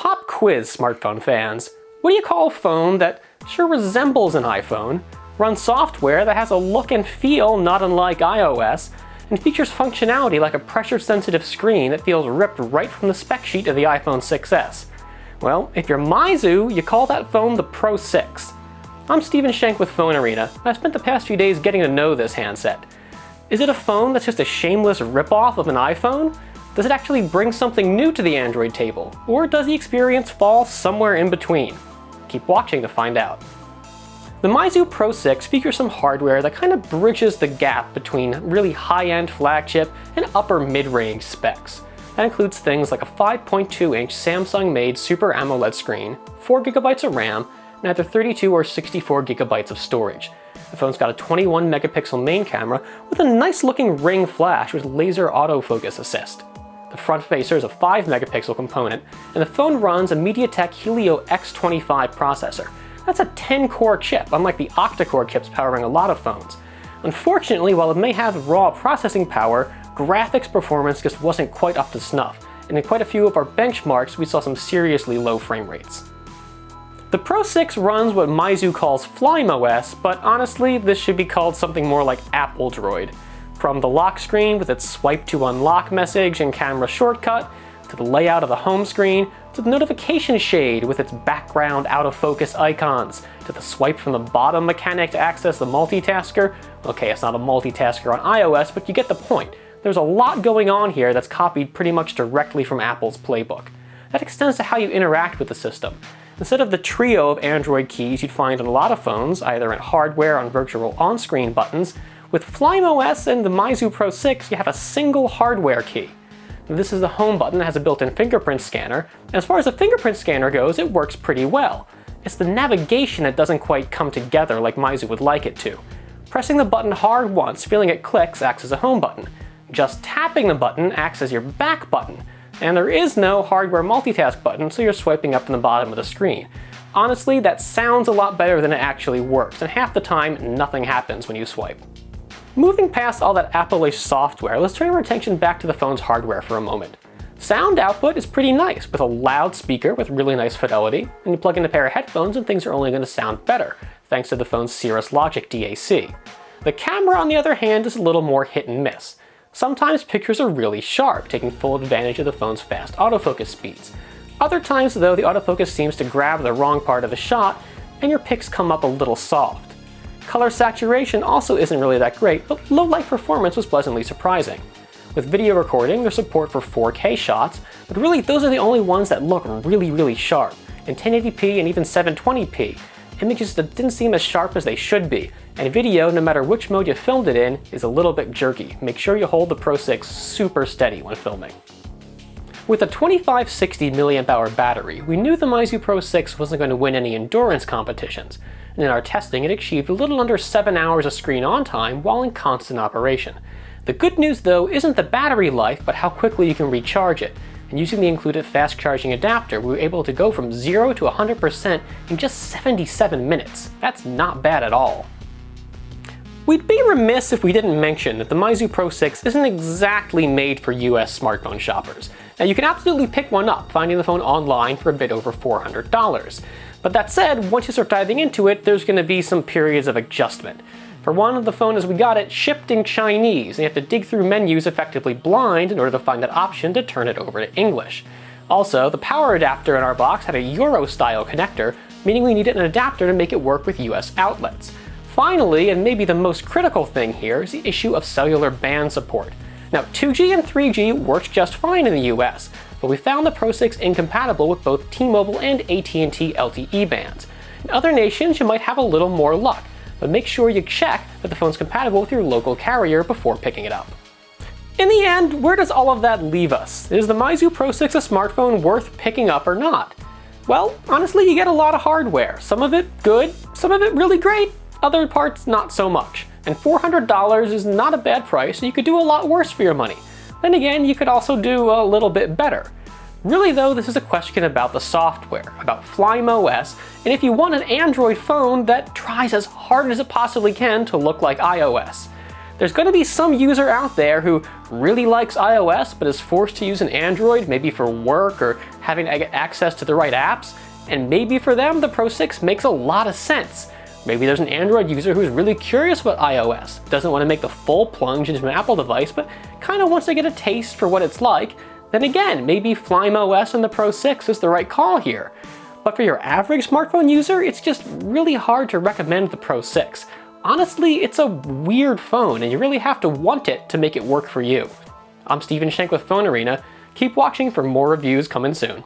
Pop quiz, smartphone fans. What do you call a phone that sure resembles an iPhone, runs software that has a look and feel not unlike iOS, and features functionality like a pressure-sensitive screen that feels ripped right from the spec sheet of the iPhone 6s? Well, if you're Meizu, you call that phone the Pro 6. I'm Steven Schenk with PhoneArena, and I've spent the past few days getting to know this handset. Is it a phone that's just a shameless ripoff of an iPhone? Does it actually bring something new to the Android table? Or does the experience fall somewhere in between? Keep watching to find out. The Meizu Pro 6 features some hardware that kind of bridges the gap between really high-end flagship and upper mid-range specs. That includes things like a 5.2-inch Samsung-made Super AMOLED screen, 4GB of RAM, and either 32 or 64GB of storage. The phone's got a 21 megapixel main camera with a nice looking ring flash with laser autofocus assist. The front facer is a 5 megapixel component, and the phone runs a MediaTek Helio X25 processor. That's a 10-core chip, unlike the octa-core chips powering a lot of phones. Unfortunately, while it may have raw processing power, graphics performance just wasn't quite up to snuff, and in quite a few of our benchmarks we saw some seriously low frame rates. The Pro 6 runs what Meizu calls FlymeOS, but honestly this should be called something more like Apple Droid. From the lock screen with its swipe to unlock message and camera shortcut, to the layout of the home screen, to the notification shade with its background autofocus icons, to the swipe from the bottom mechanic to access the multitasker. Okay, it's not a multitasker on iOS, but you get the point. There's a lot going on here that's copied pretty much directly from Apple's playbook. That extends to how you interact with the system. Instead of the trio of Android keys you'd find in a lot of phones, either in hardware on virtual on-screen buttons, with FlymeOS and the Meizu Pro 6 you have a single hardware key. This is the home button that has a built-in fingerprint scanner, and as far as the fingerprint scanner goes, it works pretty well. It's the navigation that doesn't quite come together like Meizu would like it to. Pressing the button hard once, feeling it clicks, acts as a home button. Just tapping the button acts as your back button. And there is no hardware multitask button, so you're swiping up in the bottom of the screen. Honestly, that sounds a lot better than it actually works, and half the time, nothing happens when you swipe. Moving past all that Apple-ish software, let's turn our attention back to the phone's hardware for a moment. Sound output is pretty nice, with a loud speaker with really nice fidelity, and you plug in a pair of headphones and things are only going to sound better, thanks to the phone's Cirrus Logic DAC. The camera, on the other hand, is a little more hit and miss. Sometimes pictures are really sharp, taking full advantage of the phone's fast autofocus speeds. Other times, though, the autofocus seems to grab the wrong part of the shot, and your pics come up a little soft. Color saturation also isn't really that great, but low light performance was pleasantly surprising. With video recording, there's support for 4K shots, but really those are the only ones that look really sharp. In 1080p and even 720p, images that didn't seem as sharp as they should be, and video, no matter which mode you filmed it in, is a little bit jerky. Make sure you hold the Pro 6 super steady when filming. With a 2560 mAh battery, we knew the Meizu Pro 6 wasn't going to win any endurance competitions, and in our testing it achieved a little under 7 hours of screen on time while in constant operation. The good news though isn't the battery life, but how quickly you can recharge it, and using the included fast charging adapter we were able to go from 0 to 100% in just 77 minutes. That's not bad at all. We'd be remiss if we didn't mention that the Meizu Pro 6 isn't exactly made for US smartphone shoppers. Now you can absolutely pick one up, finding the phone online for a bit over $400. But that said, once you start diving into it, there's going to be some periods of adjustment. For one, the phone as we got it shipped in Chinese, and you have to dig through menus effectively blind in order to find that option to turn it over to English. Also, the power adapter in our box had a Euro-style connector, meaning we needed an adapter to make it work with US outlets. Finally, and maybe the most critical thing here, is the issue of cellular band support. Now, 2G and 3G works just fine in the US, but we found the Pro 6 incompatible with both T-Mobile and AT&T LTE bands. In other nations, you might have a little more luck, but make sure you check that the phone's compatible with your local carrier before picking it up. In the end, where does all of that leave us? Is the Meizu Pro 6 a smartphone worth picking up or not? Well, honestly, you get a lot of hardware. Some of it good, some of it really great, other parts not so much. And $400 is not a bad price, so you could do a lot worse for your money. Then again, you could also do a little bit better. Really though, this is a question about the software, about FlymeOS, and if you want an Android phone that tries as hard as it possibly can to look like iOS. There's going to be some user out there who really likes iOS but is forced to use an Android, maybe for work or having access to the right apps, and maybe for them the Pro 6 makes a lot of sense. Maybe there's an Android user who's really curious about iOS, doesn't want to make the full plunge into an Apple device, but kind of wants to get a taste for what it's like. Then again, maybe FlymeOS and the Pro 6 is the right call here. But for your average smartphone user, it's just really hard to recommend the Pro 6. Honestly, it's a weird phone, and you really have to want it to make it work for you. I'm Stephen Shank with PhoneArena. Keep watching for more reviews coming soon.